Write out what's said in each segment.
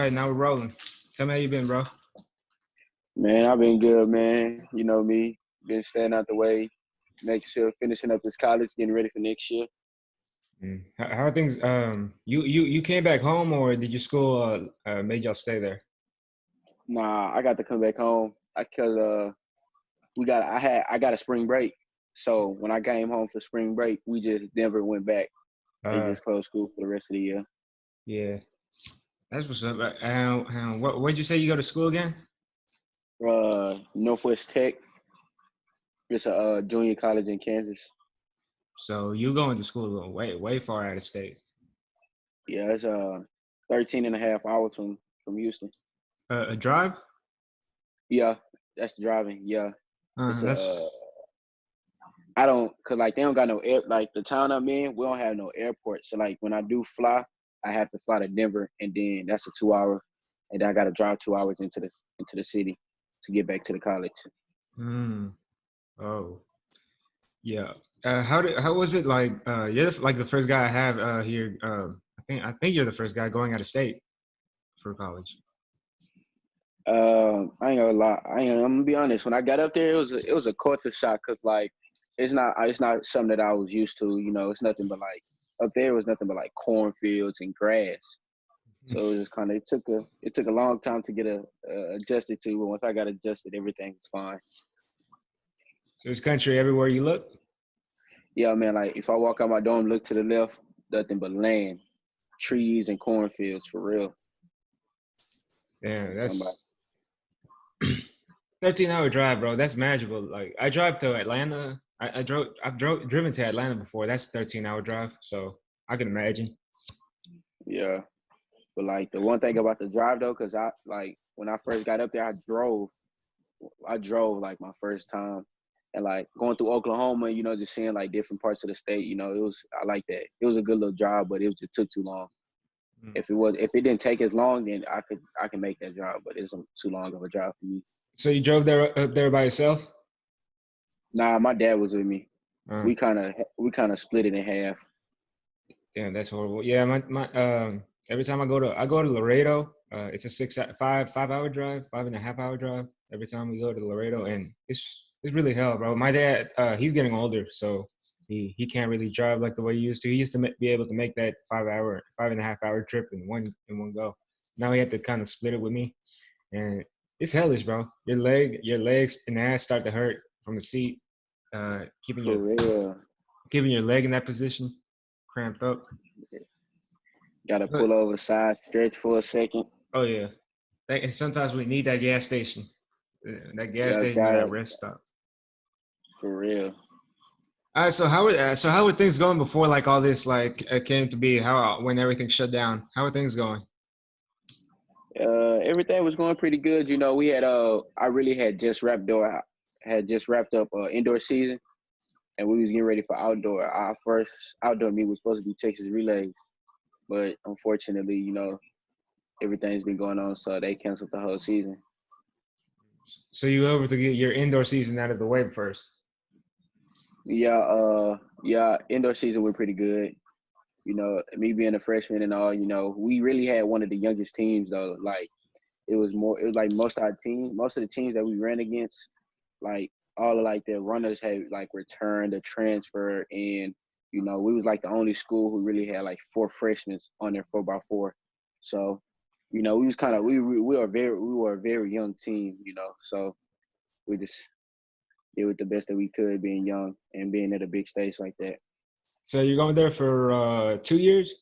right, now we're rolling. Tell me how you been, bro. Man, I've been good, man. You know me, been staying out the way, making sure finishing up this college, getting ready for next year. How are things? You came back home, or did your school made y'all stay there? Nah, I got to come back home because I got a spring break. So when I came home for spring break, we just never went back. They Uh, just closed school for the rest of the year. yeah, that's what's up. Where'd you say you go to school again? Northwest Tech. It's a junior college in Kansas. So you going to school way far out of state. Yeah, it's 13 and a half hours from Houston. A drive? Yeah, that's driving. Yeah, it's That's I don't, cause like they don't got no air, like the town I'm in, we don't have no airport. So like when I do fly, I have to fly to Denver, and then that's a 2 hour, and then I got to drive 2 hours into the city to get back to the college. mm, oh yeah. How was it like? You're like the first guy I have here. I think you're the first guy going out of state for college. I ain't gonna lie, I'm gonna be honest. When I got up there, it was a culture shock, cause like it's not something that I was used to. You know, it's nothing but like up there was nothing but like cornfields and grass. So it was just kind of it took a long time to get adjusted to, but once I got adjusted, everything was fine. So it's country everywhere you look. Yeah, man, like if I walk out my dorm, look to the left, nothing but land, trees, and cornfields for real. Yeah, I'm talking about. that's 13-hour drive, bro. That's magical. Like I drive to Atlanta. I've driven to Atlanta before. That's 13-hour drive. So I can imagine. Yeah, but like the one thing about the drive though, cause I like when I first got up there, I drove like my first time, and like going through Oklahoma, just seeing like different parts of the state. I like that. It was a good little drive, but it was just took too long. Mm. If it didn't take as long, then I can make that drive, but it's too long of a drive for me. So you drove there up there by yourself? Nah, my dad was with me. Uh, We kind of split it in half. Damn, that's horrible. Yeah, my every time I go to Laredo, it's a 5 hour drive, 5.5 hour drive. Every time we go to Laredo, and it's really hell, bro. My dad, he's getting older, so he can't really drive like the way he used to. He used to be able to make that 5 hour, 5.5 hour trip in one go. Now he had to kind of split it with me, and it's hellish, bro. Your legs and ass start to hurt from the seat, keeping For your real. keeping your leg in that position, cramped up. Got to But pull over side, stretch for a second. oh yeah, sometimes we need that gas station, that gas Yeah, station or got that it. rest stop. For real. All right, so how were things going before like all this like came to be? How when everything shut down? How are things going? Everything was going pretty good. We I really had just wrapped up indoor season, and we was getting ready for outdoor. Our first outdoor meet was supposed to be Texas relays, but unfortunately, everything's been going on, so they canceled the whole season. So you were able to get your indoor season out of the way first. Yeah, indoor season went pretty good. Me being a freshman and all, we really had one of the youngest teams though. Like it was like most of the teams that we ran against, like all of like their runners had like returned or transfer, and we was like the only school who really had like four freshmen on their 4x4. So, we was kind of we were a very young team, so we just did with the best that we could, being young and being at a big stage like that. So you're going there for 2 years.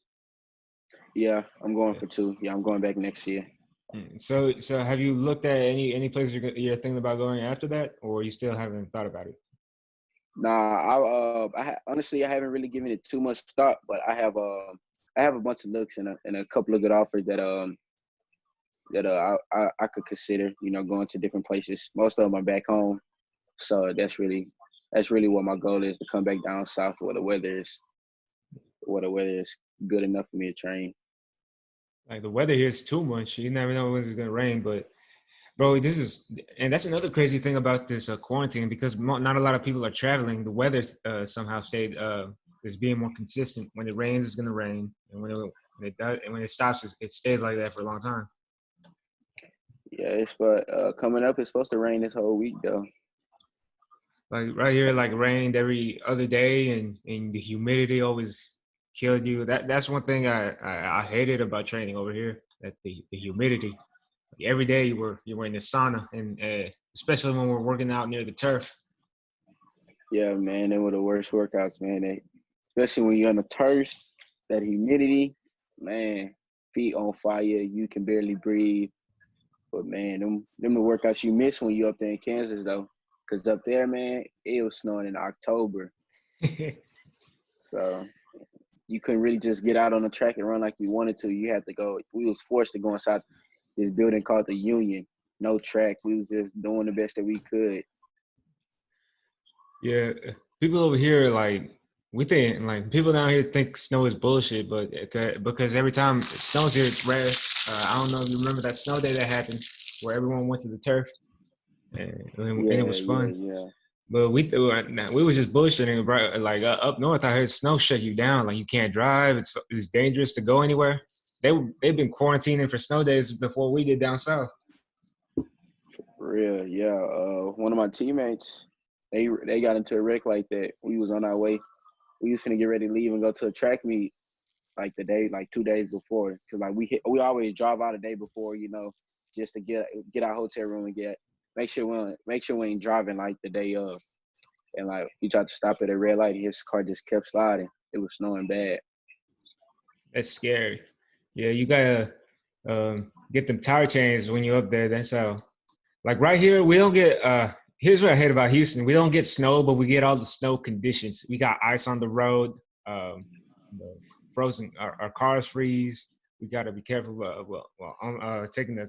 Yeah, I'm going for two. Yeah, I'm going back next year. So have you looked at any places you're thinking about going after that, or you still haven't thought about it? Nah, honestly, I haven't really given it too much thought, but I have a bunch of looks and a couple of good offers that I could consider. Going to different places. Most of them are back home, so that's really what my goal is, to come back down south where the weather is good enough for me to train. Like the weather here is too much. You never know when it's gonna rain, but bro, and that's another crazy thing about this quarantine because not a lot of people are traveling. The weather somehow stayed is being more consistent. When it rains, it's gonna rain, and when it does, and when it stops, it stays like that for a long time. Yeah, it's but coming up. It's supposed to rain this whole week though. Like right here, like rained every other day, and the humidity always killed you. That's one thing I hated about training over here. That the humidity. Like every day you were in the sauna, and especially when we're working out near the turf. Yeah, man, they were the worst workouts, man. Especially when you're on the turf, that humidity, man, feet on fire, you can barely breathe. But man, them the workouts you miss when you up there in Kansas though, because up there, man, it was snowing in October, so you couldn't really just get out on the track and run like you wanted to. You had to go. We was forced to go inside this building called the Union. No track. We was just doing the best that we could. Yeah, people over here like we think like people down here think snow is bullshit, but because every time it snows here, it's rare. I don't know if you remember that snow day that happened where everyone went to the turf and it Yeah, was yeah, fun. yeah. But we was just bullshitting, right? Like up north, I heard snow shut you down. Like you can't drive. It's dangerous to go anywhere. They've been quarantining for snow days before we did down south. For real, yeah. One of my teammates, they got into a wreck like that. We was on our way. We was gonna get ready to leave and go to a track meet like the day, like 2 days before. Cause like we always drive out a day before, just to get our hotel room and make sure we ain't driving like the day of. And like he tried to stop at a red light, his car just kept sliding. It was snowing bad. That's scary. Yeah, you gotta get them tire chains when you're up there. That's how. Like right here, we don't get. Here's what I hate about Houston: we don't get snow, but we get all the snow conditions. We got ice on the road, um, the frozen. Our cars freeze. We got to be careful. Taking the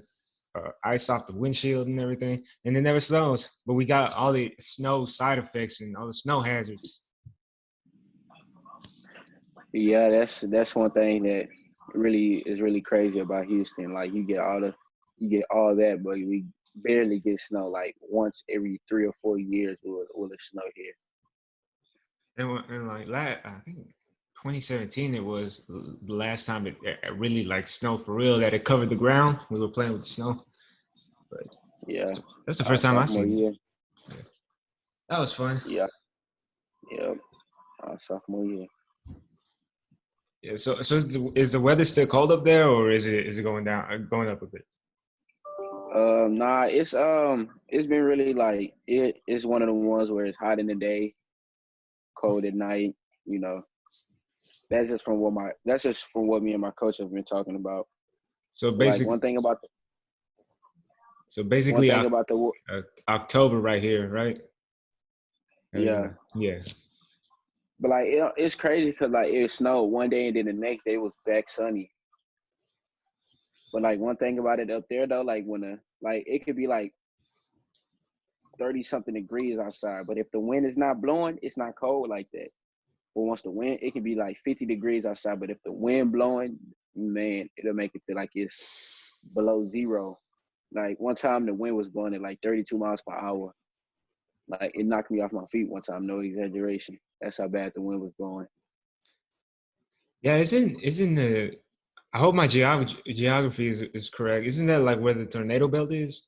ice off the windshield and everything, and it never snows. But we got all the snow side effects and all the snow hazards. Yeah, that's one thing that really is really crazy about Houston. Like you get all that, but we barely get snow. Like once every 3 or 4 years will it snow here. And like I think 2017 it was the last time it really like snowed for real that it covered the ground. We were playing with the snow, but Yeah, that's the our first time I sophomore seen it. year. Yeah. That was fun. Yeah, yeah, our sophomore year. Yeah. So is the weather still cold up there, or is it going down, going up a bit? Nah, it's been really like it's one of the ones where it's hot in the day, cold at night. You know, that's just from what me and my coach have been talking about. So But like basically, so one basically thing about the October right here, right? yeah, Yeah. but like it's crazy because like it snowed one day and then the next day it was back sunny. But like one thing about it up there though, like like it could be like 30 something degrees outside, but if the wind is not blowing, it's not cold like that. But once the wind, it can be like 50 degrees outside, but if the wind blowing, man, it'll make it feel like it's below zero. Like one time the wind was blowing at like 32 miles per hour. Like it knocked me off my feet one time, no exaggeration. That's how bad the wind was blowing. Yeah, isn't the I hope my geography is correct. Isn't that like where the tornado belt is?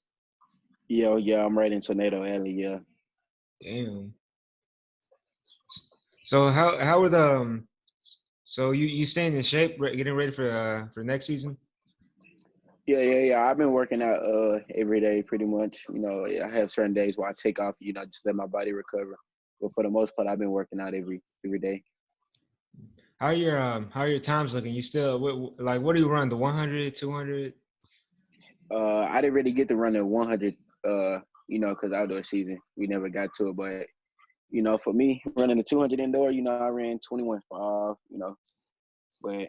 Yeah, yeah, I'm right in Tornado Alley. Yeah, Damn. So how are the so you staying in shape, getting ready for next season? yeah, yeah, yeah. I've been working out every day pretty much. I have certain days where I take off. Just let my body recover. But for the most part, I've been working out every day. How are your times looking? You still like what do you run? The 100, 200? I didn't really get to run the 100. Because outdoor season we never got to it. But for me running the 200 indoor, I ran 21.5. But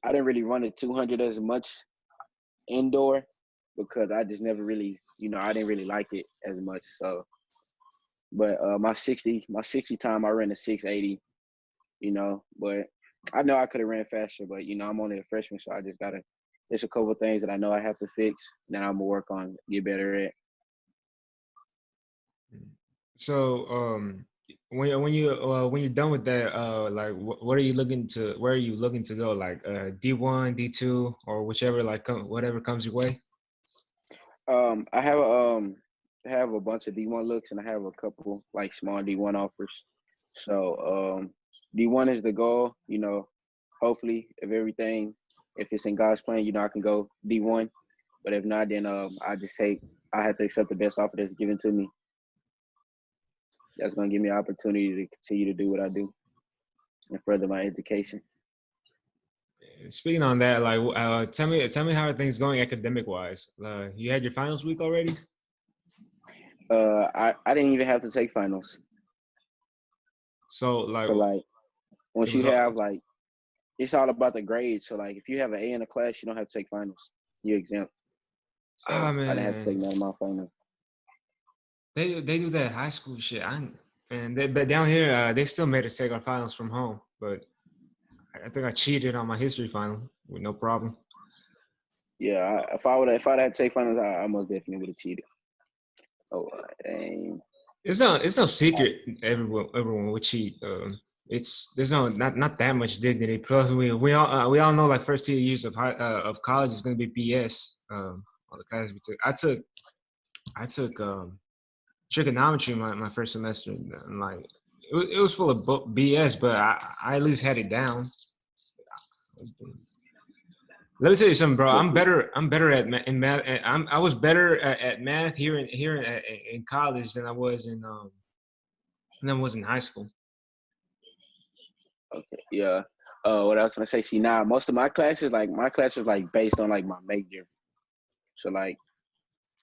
I didn't really run the 200 as much indoor because I just never really, I didn't really like it as much. So, but my 60 time, I ran a 680. But I know I could have ran faster, but I'm only a freshman, so I just gotta. There's a couple of things that I know I have to fix, that I'm gonna work on, get better at. So when you're done with that, like what are you looking to? Where are you looking to go? Like D1, D2, or whichever whatever comes your way. I have a bunch of D1 looks and I have a couple like small D1 offers. So D1 is the goal. Hopefully, if it's in God's plan, I can go D1. But if not, then I have to accept the best offer that's given to me. That's gonna give me an opportunity to continue to do what I do and further my education. Speaking on that, like, tell me how are things going academic wise? You had your finals week already? I didn't even have to take finals. So like, So like it once was you all. have like it's all about the grades. So like if you have an A in a class, you don't have to take finals. You're exempt. Ah So I didn't have to take man, none of my finals. they do that high school shit. But down here, they still made us take our finals from home. But I think I cheated on my history final with no problem. Yeah, if I'd had to take finals, I most definitely would have cheated. Oh, dang. It's no secret. Everyone would cheat. It's there's no not that much dignity. Plus, we all know like first 2 years of college is gonna be BS. All the classes we took. I took trigonometry my first semester, and like it was full of BS, but I at least had it down. Let me tell you something, bro. But I'm better in math. I was better at math in college than I was in high school. okay, yeah. What I was gonna say, see now most of my classes like based on like my major. So like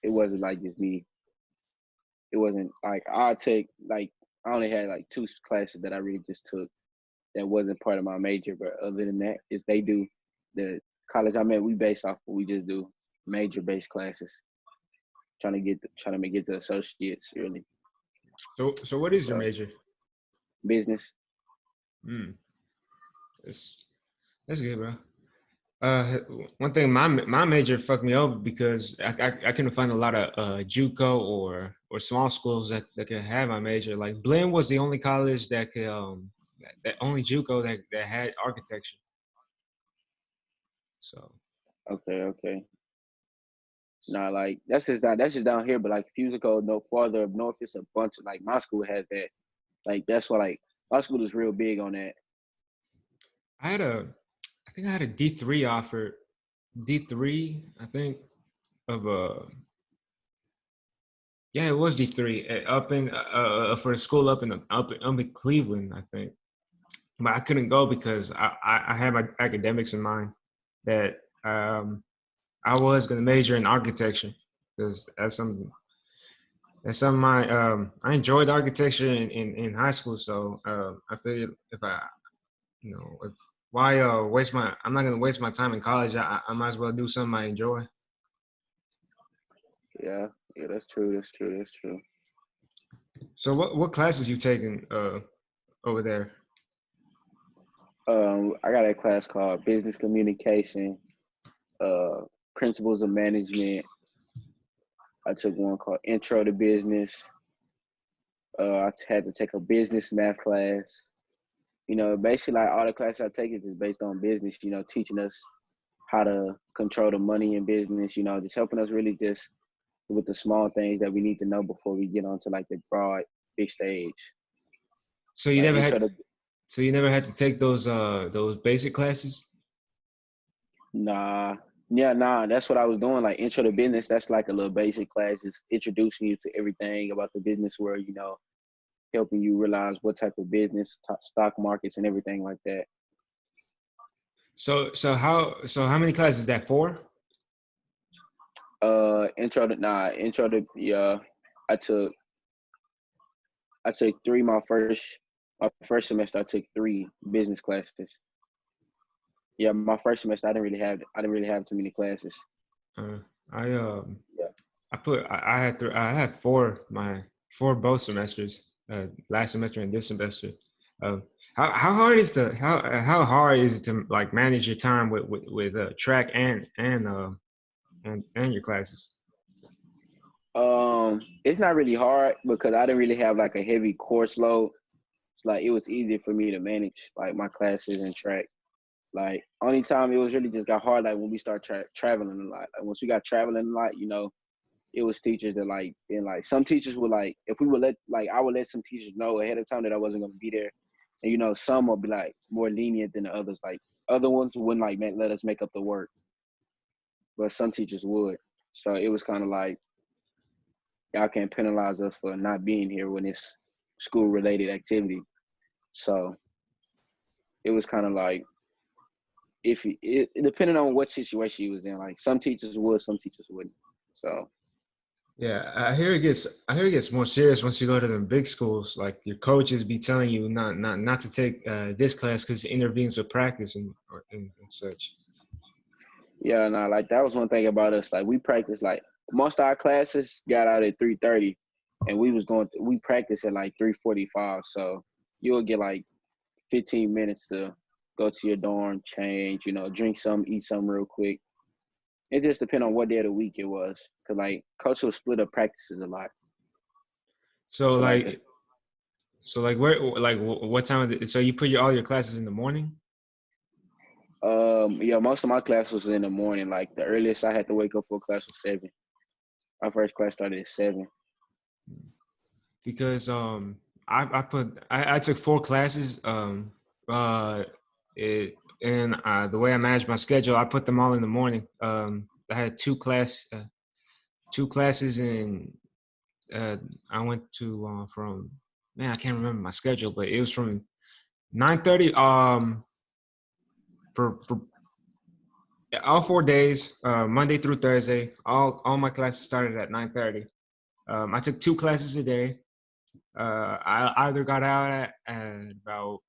it wasn't like just me. It wasn't like I only had like two classes that I really just took that wasn't part of my major. But other than that, is they do the college I'm at. We base off. We just do major based classes, trying to get the associates really. So what is your So major? business. Hmm, that's that's good, bro. Uh, One thing my major fucked me over because I couldn't find a lot of JUCO or small schools that could have my major. Like Blinn was the only college that could that only JUCO that had architecture. So Okay, okay. Nah, like that's just down here. But like if you go no farther up north, it's a bunch of like my school has that. Like that's why like my school is real big on that. I had a I think I had a D3 offer, D3 I think of yeah, it was D3 up in for a school up in Cleveland, I think. But I couldn't go because I had my academics in mind that I was going to major in architecture because that's something I enjoyed architecture in high school. So I figured if I if why waste my I'm not going to waste my time in college. I might as well do something I enjoy. Yeah, yeah, that's true. That's true. That's true. So what classes you taking over there? I got a class called Business Communication, uh, Principles of Management. I took one called Intro to Business. I had to take a business math class. Basically, like all the classes I take is just based on business. Teaching us how to control the money in business. Just helping us really just with the small things that we need to know before we get onto like the broad, big stage. So you Like never intro had to so you never had to take those basic classes? Nah, yeah, nah. That's what I was doing. Like intro to business. That's like a little basic class, just introducing you to everything about the business world. Helping you realize what type of business, stock markets, and everything like that. So how many classes is that for? Intro to yeah. I took I took three my first semester. I took three business classes. Yeah, my first semester I didn't really have too many classes. Uh, I Yeah. I had four both semesters, last semester and this semester. Uh, how hard is it to like manage your time with track and your classes? It's not really hard because I didn't really have like a heavy course load. It's like it was easier for me to manage like my classes and track. Like only time it was really just got hard like when we start traveling a lot. Like once we got traveling a lot, it was teachers that like, and like some teachers would like, if we would let, like I would let some teachers know ahead of time that I wasn't going to be there. And, some would be like more lenient than the others. Like other ones wouldn't like let us make up the work, but some teachers would. So it was kind of like, y'all can't penalize us for not being here when it's school related activity. So it was kind of like, if it depending on what situation you was in, like some teachers would, some teachers wouldn't. So Yeah, I hear it gets more serious once you go to the big schools. Like your coaches be telling you not to take this class because it intervenes with practice and such. yeah, no, like that was one thing about us. Like we practiced, like most of our classes got out at 3:30, and we practiced at like 3:45. So you'll get like 15 minutes to go to your dorm, change, drink something, eat something real quick. It just depends on what day of the week it was, cause like coach will split up practices a lot. So So like like what time of so you put all your classes in the morning? yeah, most of my classes was in the morning. Like the earliest I had to wake up for class was 7. My first class started at 7. Because I took 4 classes and the way I managed my schedule, I put them all in the morning. I had two classes and I went to from man I can't remember my schedule, but it was from 9:30 for all 4 days, Monday through Thursday. All my classes started at 9:30. I took 2 classes a day. I either got out at about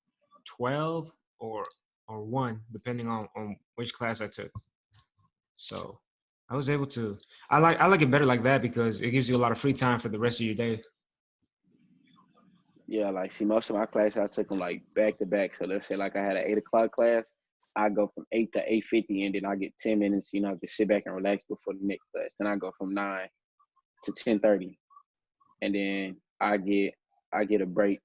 12 or 1, depending on which class I took. So I was able to. I like it better like that because it gives you a lot of free time for the rest of your day. Yeah, like see, most of my classes I took them like back to back. So let's say like I had an 8 o'clock class, I go from 8 to 8:50, and then I get 10 minutes, to sit back and relax before the next class. Then I go from 9 to 10:30, and then I get a break.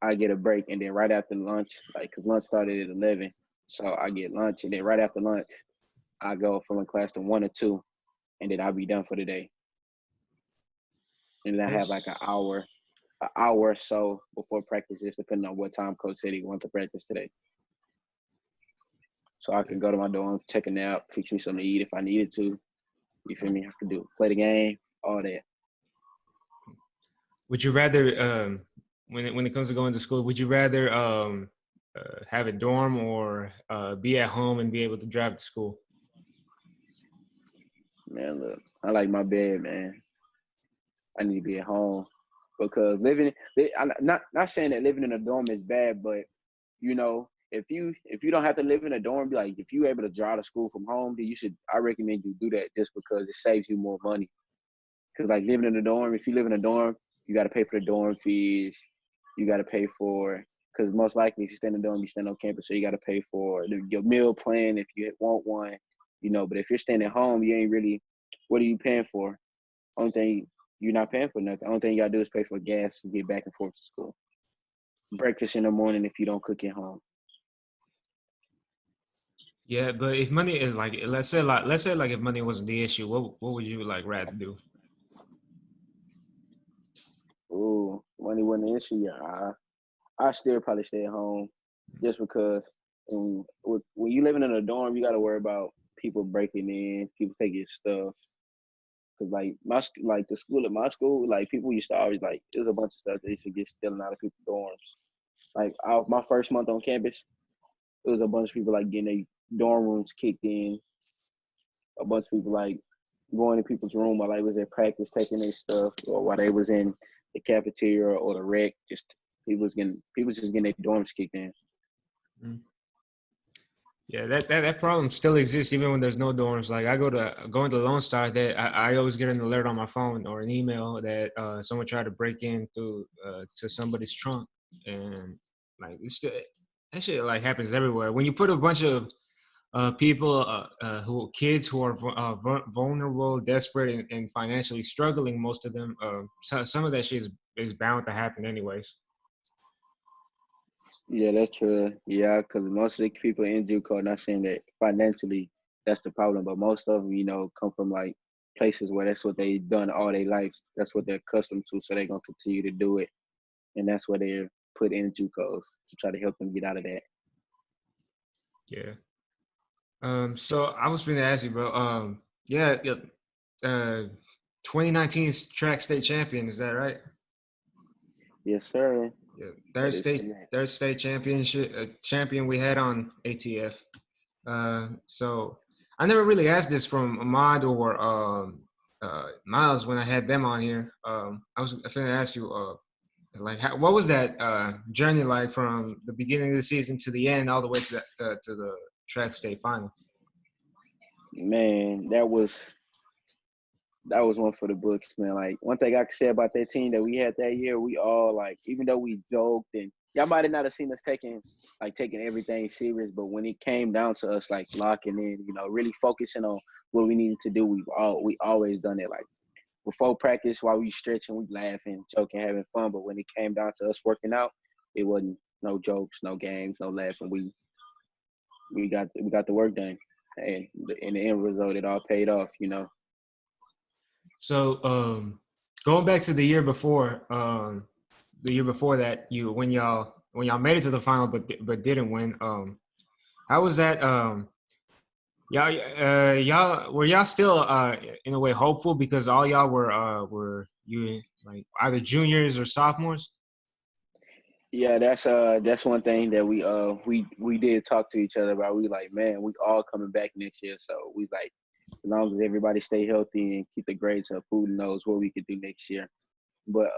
I get a break, and then right after lunch, like because lunch started at 11, so I get lunch, and then right after lunch, I go from a class to 1 or 2, and then I'll be done for the day. And then I have like That's an hour or so before practice, just depending on what time coach said he wants to practice today. So I can go to my dorm, take a nap, fix me something to eat if I needed to. You feel me? I could play the game, all that. Would you rather when it comes to going to school, would you rather have a dorm or be at home and be able to drive to school? Man, look, I like my bed, man. I need to be at home because I'm not saying that living in a dorm is bad, but if you don't have to live in a dorm, be like if you're able to drive to school from home, then I recommend you do that just because it saves you more money. Because like living in a dorm, if you live in a dorm, you got to pay for the dorm fees. You got to pay for because most likely if you stay in a dorm, you stay on campus, so you got to pay for your meal plan if you want one. But if you're staying at home, you ain't really. What are you paying for? Only thing you're not paying for nothing. Only thing you gotta do is pay for gas to get back and forth to school. Breakfast in the morning if you don't cook at home. Yeah, but if money is like let's say if money wasn't the issue, what would you like rather do? Ooh, money wasn't an issue. Yeah, I still probably stay at home just because when you living in a dorm, you got to worry about people breaking in, people taking your stuff. Cause like like the school at my school, like people used to always like there's a bunch of stuff they used to get stealing out of people's dorms. Like my first month on campus, it was a bunch of people like getting their dorm rooms kicked in. A bunch of people like going to people's room while they was at practice, taking their stuff, or while they was in the cafeteria or the rec. Just people just getting their dorms kicked in. Mm. Yeah, that problem still exists even when there's no dorms. Like going to Lone Star, that I always get an alert on my phone or an email that someone tried to break in through to somebody's trunk, and like that shit like happens everywhere. When you put a bunch of people who kids who are vulnerable, desperate, and financially struggling, most of them, some of that shit is bound to happen anyways. Yeah, that's true. Yeah, because most of the people in JUCO, not saying that financially that's the problem, but most of them, come from like places where that's what they've done all their lives. That's what they're accustomed to, so they're gonna continue to do it, and that's where they're put into codes to try to help them get out of that. Yeah. So I was going to ask you, bro. Yeah, yeah. 2019 track state champion. Is that right? Yes, sir. Yeah. That is correct. Third state championship champion we had on ATF. So I never really asked this from Ahmad or Miles when I had them on here. I was going to ask you, like, what was that journey like from the beginning of the season to the end, all the way to the track state final? Man, that was one for the books, man. Like one thing I could say about that team that we had that year, we all like, even though we joked and y'all might have not have seen us taking everything serious, but when it came down to us like locking in, really focusing on what we needed to do, we always done it. Like before practice, while we stretching, we laughing, joking, having fun. But when it came down to us working out, it wasn't no jokes, no games, no laughing. We got the work done, and in the end result, it all paid off. So going back to the year before that, when y'all made it to the final but didn't win. How was that? Y'all were y'all still in a way hopeful because all y'all were you like either juniors or sophomores? Yeah, that's one thing that we did talk to each other about. We like, man, we all coming back next year, so we like, as long as everybody stay healthy and keep the grades up, who knows what we could do next year. But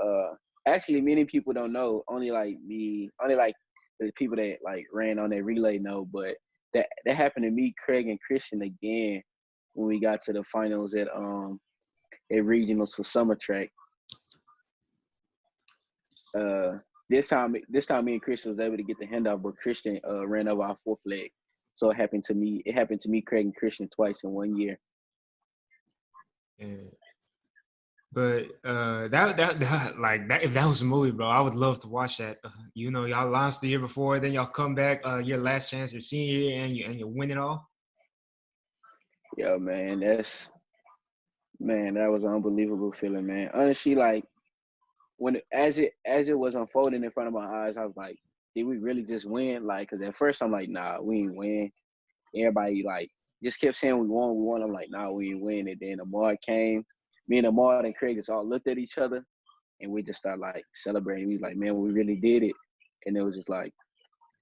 actually, many people don't know. Only like me, only like the people that like ran on that relay know. But that happened to me, Craig, and Christian again when we got to the finals at regionals for summer track. Uh, this time, me and Christian was able to get the handoff, but Christian ran over our fourth leg. So it happened to me. It happened to me, Craig, and Christian twice in 1 year. And, but that like that if that was a movie, bro, I would love to watch that. Y'all lost the year before, then y'all come back your last chance, your senior year, and you win it all. Yeah, man, that was an unbelievable feeling, man. Honestly, like as it was unfolding in front of my eyes, I was like, did we really just win? Like, cause at first I'm like, nah, we ain't win. Everybody like just kept saying we won, we won. I'm like, nah, we ain't win. And then Amar came. Me and Amar and Craig just all looked at each other and we just started like celebrating. We was like, man, we really did it. And it was just like,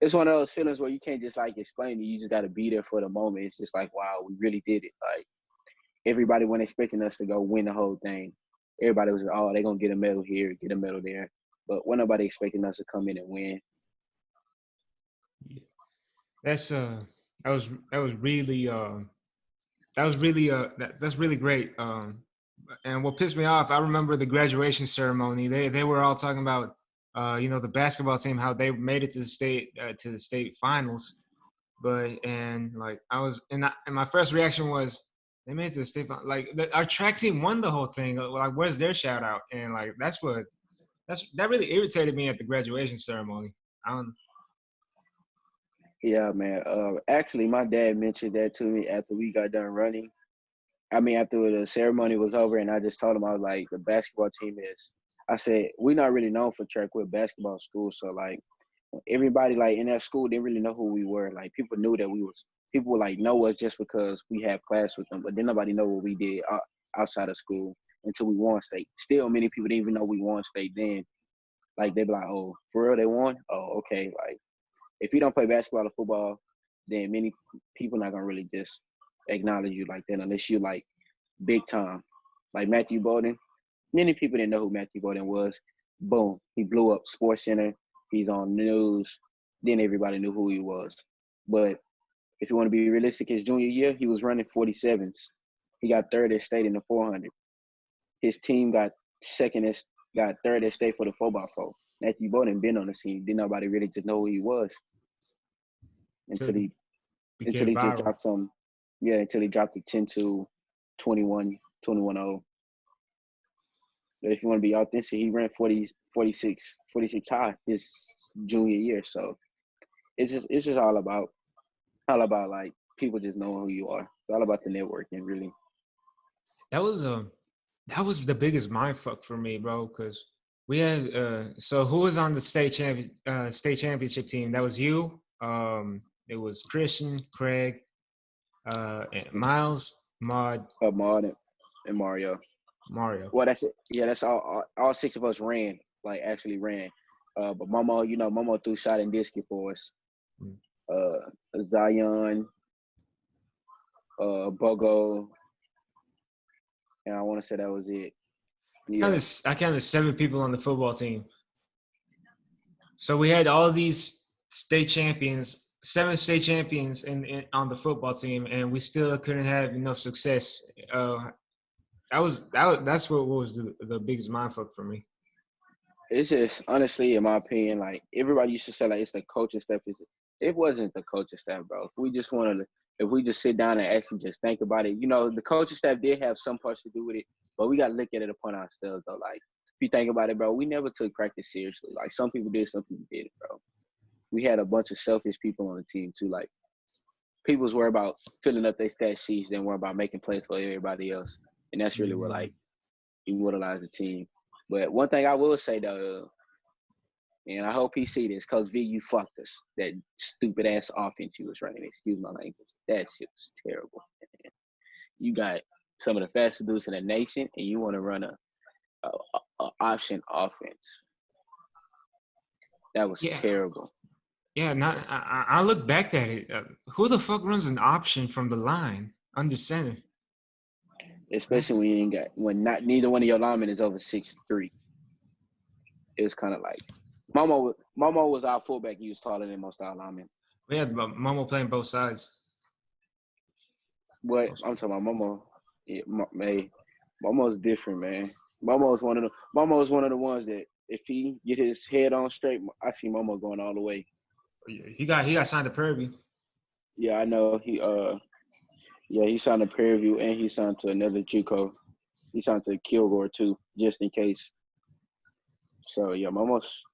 it's one of those feelings where you can't just like explain it. You just got to be there for the moment. It's just like, wow, we really did it. Like everybody wasn't expecting us to go win the whole thing. Everybody was, oh, they're gonna get a medal here, get a medal there. But wasn't nobody expecting us to come in and win. That's that was really that's really great. And what pissed me off, I remember the graduation ceremony. They were all talking about the basketball team, how they made it to the state finals, but and like I was and my first reaction was they made it to the state like our track team won the whole thing. Like where's their shout out? And like that really irritated me at the graduation ceremony. I don't. Yeah, man. Actually, my dad mentioned that to me after we got done running. I mean, after the ceremony was over, and I just told him, I was like, the basketball team is. I said we're not really known for track. We're a basketball school, so like everybody like in that school didn't really know who we were. Like people knew that we was. People would like know us just because we have class with them, but then nobody know what we did outside of school until we won state. Still, many people didn't even know we won state then. Like they be like, "Oh, for real, they won? Oh, okay." Like if you don't play basketball or football, then many people not gonna really just acknowledge you like that unless you like big time. Like Matthew Bowden, many people didn't know who Matthew Bowden was. Boom, he blew up Sports Center. He's on news. Then everybody knew who he was. But if you want to be realistic, his junior year, he was running 47s. He got third at state in the 400. His team got got third at state for the 4x4. Matthew Bowden been on the scene. Didn't nobody really just know who he was To until he until became he just viral. dropped some. Yeah, until he dropped the 10 to 21, 21-0. But if you want to be authentic, he ran 40, 46 high his junior year. So it's just all about like people just knowing who you are. It's all about the networking, really. That was that was the biggest mind fuck for me, bro. Because we had so who was on the state championship team? That was you. It was Christian, Craig, and Miles, Maud, Maud and Mario. Mario. Well, that's it. Yeah, that's all six of us ran, like actually ran. But Momo, Momo threw shot and disc for us. Mm. Zion, Bogo, and I want to say that was it. Yeah. I counted 7 people on the football team. So we had all these state champions, 7 state champions on the football team, and we still couldn't have enough success. That's what was the biggest mindfuck for me. It's just honestly, in my opinion, like everybody used to say, like it's the coaching staff. It wasn't the coaching staff, bro. If we just sit down and actually just think about it, the coaching staff did have some parts to do with it, but we got to look at it upon ourselves, though. Like if you think about it, bro, we never took practice seriously. Like some people did, some people didn't, bro. We had a bunch of selfish people on the team too. Like people was worried about filling up their stat sheets, then worried about making plays for everybody else, and that's really what like immortalized the team. But one thing I will say though, and I hope he see this, Coach V, you fucked us. That stupid ass offense you was running. Excuse my language. That shit was terrible. Man. You got some of the fastest dudes in the nation, and you want to run a option offense. That was Yeah, terrible. yeah. Not I look back at it. Who the fuck runs an option from the line under center? Especially when That's you ain't got neither one of your linemen is over 6'3". It was kind of like Momo was our fullback. He was taller than most of our linemen. we had Momo playing both sides. But I'm talking about Momo. Yeah, Momo's different, man. Momo's one of the ones that if he get his head on straight, I see Momo going all the way. He got signed to Prairie View. Yeah, I know he signed a Prairie View and he signed to another JUCO. He signed to Kilgore too, just in case. So yeah, Momo's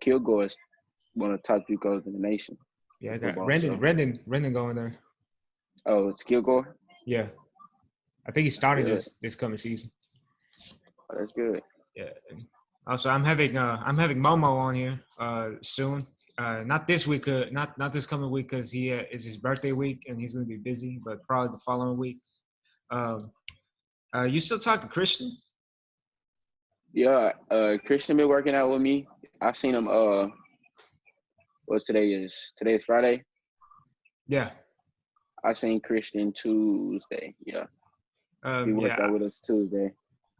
Kilgore is one of the top JUCOs in the nation. Yeah, I got Football. So Rendon going there. oh, it's Kilgore. Yeah, I think he's That's starting good. this coming season. Oh, that's good. Yeah. Also, I'm having Momo on here soon. Not this week, not this coming week because he is his birthday week and he's gonna be busy. But probably the following week. Um, you still talk to Christian? Yeah, Christian been working out with me. I've seen him. What's today is? Today is Friday. Yeah. I seen Christian Tuesday. Yeah, he worked Yeah. out with us Tuesday.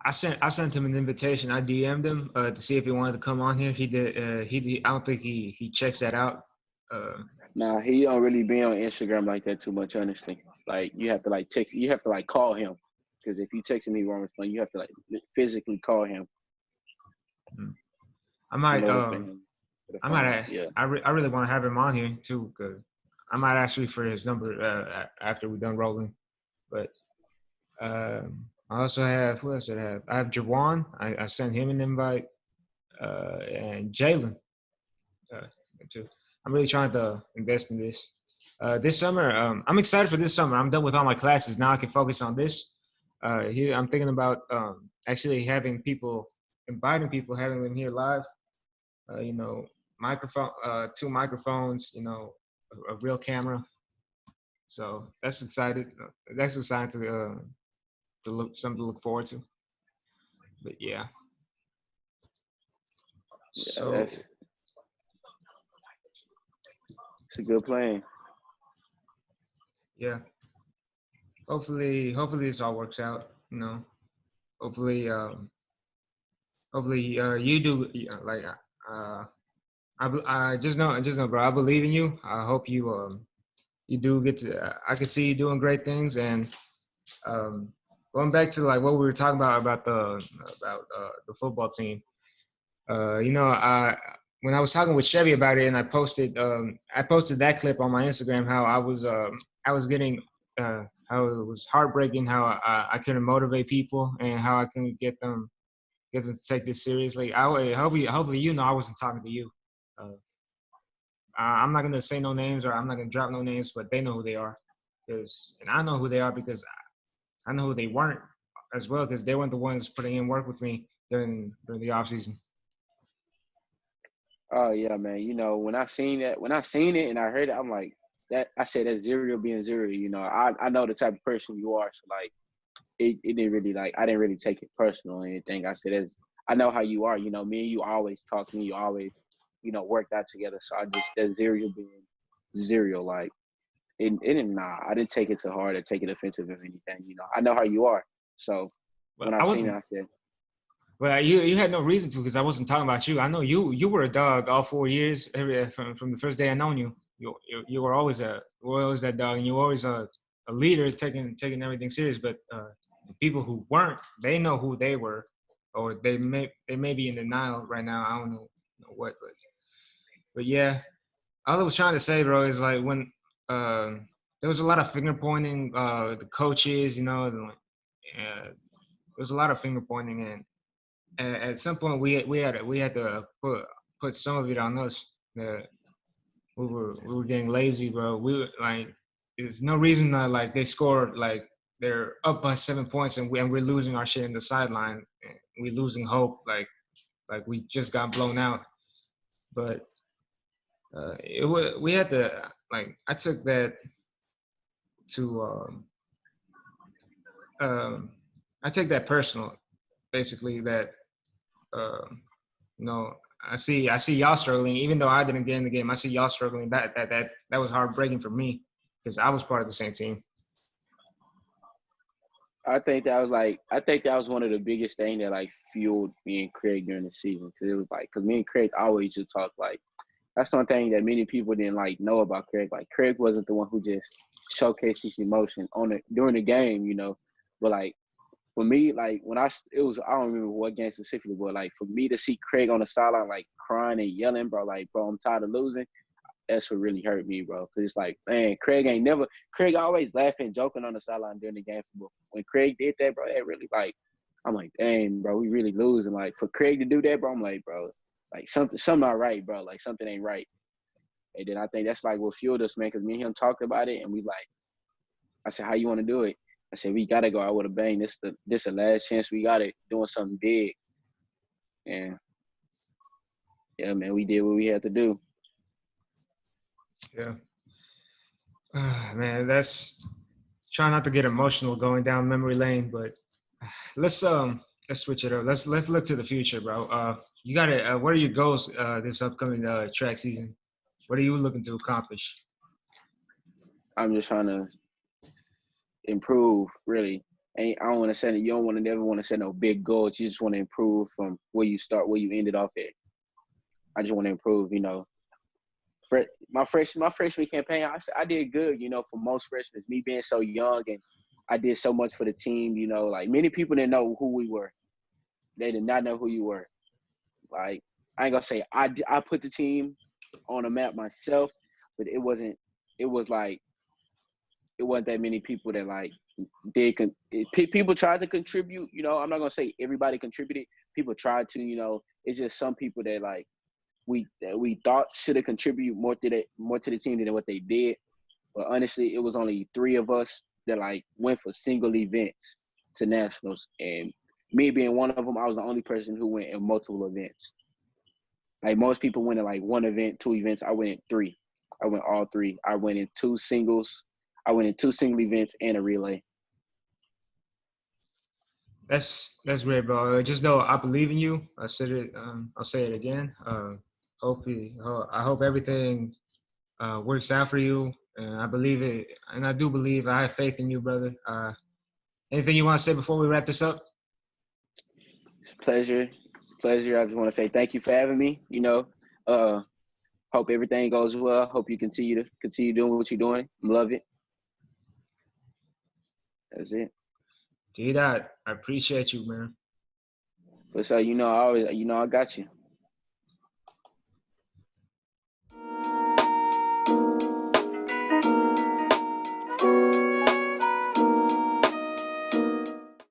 I sent him an invitation. I DM'd him to see if he wanted to come on here. He did. I don't think he checks that out. Nah, he don't really be on Instagram like that too much, honestly. Like you have to like text, you have to like call him, because if you text him, he won't respond. You have to like physically call him I in might. order for him to I phone. might. Yeah, I really want to have him on here too, cause I might ask you for his number after we're done rolling. But I also have who else did I have? I have Jawan. I sent him an invite, and Jalen uh, too. I'm really trying to invest in this. This summer, I'm excited for this summer. I'm done with all my classes now. I can focus on this. Here, I'm thinking about actually inviting people, having them here live. You know, microphone, 2 microphones. You know, a real camera. So that's excited. That's exciting to look something to look forward to. But yeah. yeah, So it's a good plan. yeah. Hopefully this all works out. You know, hopefully you do like I just know, bro. I believe in you. I hope you do get to. I can see you doing great things. And um, going back to like what we were talking about the football team. You know, when I was talking with Chevy about it, and I posted that clip on my Instagram. How I was getting how it was heartbreaking. How I couldn't motivate people, and how I couldn't get them to take this seriously. Hopefully you know I wasn't talking to you. Uh, I'm not gonna say no names or I'm not gonna drop no names, but they know who they are, and I know who they are because I know who they weren't. as well because they weren't the ones putting in work with me during the off season. Oh yeah, man. When I seen it and I heard it, I'm like that. I said that's zero being zero. I know the type of person you are, so like it didn't really like I didn't really take it personal or anything. I said I know how you are. Me and you always talk to me. You always worked out together. So I just that zero being zero like it didn't nah. I didn't take it to heart or take it offensive or anything. I know how you are. So But when I I seen it, wasn't. I said, Well, you had no reason to because I wasn't talking about you. I know you were a dog all 4 years. From the first day I known you. You were always that dog, and you were always a leader, taking everything serious. But the people who weren't, they know who they were, or they may be in denial right now. I don't know what, but yeah. All I was trying to say, bro, is like when uh, there was a lot of finger pointing, the coaches, there was a lot of finger pointing, and at some point we had to put some of it on us. That we were getting lazy, bro. We were like, there's no reason that like they scored like they're up by 7 points and we're losing our shit in the sideline. We're losing hope, like we just got blown out. But we had to like I took that to um, I take that personal, basically that um, you know I see y'all struggling even though I didn't get in the game. I see y'all struggling. That was heartbreaking for me because I was part of the same team. I think that was one of the biggest thing that like fueled me and Craig during the season because it was like because me and Craig always just talk like that's one thing that many people didn't like know about Craig. Like Craig wasn't the one who just showcased his emotion on it during the game. But like for me, like when it was I don't remember what game specifically, but like for me to see Craig on the sideline like crying and yelling, bro, like bro, I'm tired of losing. That's what really hurt me, bro. Cause it's like, man, Craig always laughing, joking on the sideline during the game. But when Craig did that, bro, that really like, I'm like, dang, bro, we really losing. Like for Craig to do that, bro, I'm like, bro, like something not right, bro. Like something ain't right. And then I think that's like what fueled us, man. Cause me and him talked about it, and we like, I said, how you want to do it? I said, we gotta go out with a bang. This the last chance we got it doing something big. And yeah, man, we did what we had to do. Yeah, man, that's try not to get emotional going down memory lane, but let's let's switch it up. Let's look to the future, bro. You got to what are your goals this upcoming track season? What are you looking to accomplish? I'm just trying to improve, really. And I don't want to set it. You don't want to never want to set no big goals. You just want to improve from where you start, where you ended off at. I just want to improve. My freshman campaign, I did good. For most freshmen, me being so young and I did so much for the team. Like many people didn't know who we were. They did not know who you were. Like I ain't gonna say I put the team on a map myself, but it wasn't. It was like it wasn't that many people that like people tried to contribute. I'm not gonna say everybody contributed. People tried to. It's just some people that like we thought should have contributed more to the team than what they did. But honestly, it was only 3 of us that like went for single events to nationals, and me being one of them, I was the only person who went in multiple events. Like most people went in like one event, 2 events. I went in 3. I went all 3. I went in 2 singles. I went in 2 single events and a relay. That's great, bro. Just know I believe in you. I said it. I'll say it again. I hope everything works out for you. And I believe it, and I do believe. I have faith in you, brother. Anything you want to say before we wrap this up? It's a pleasure. Pleasure. I just want to say thank you for having me. Hope everything goes well. Hope you continue doing what you're doing. Love it. That's it. D dot, I appreciate you, man. But so I always I got you.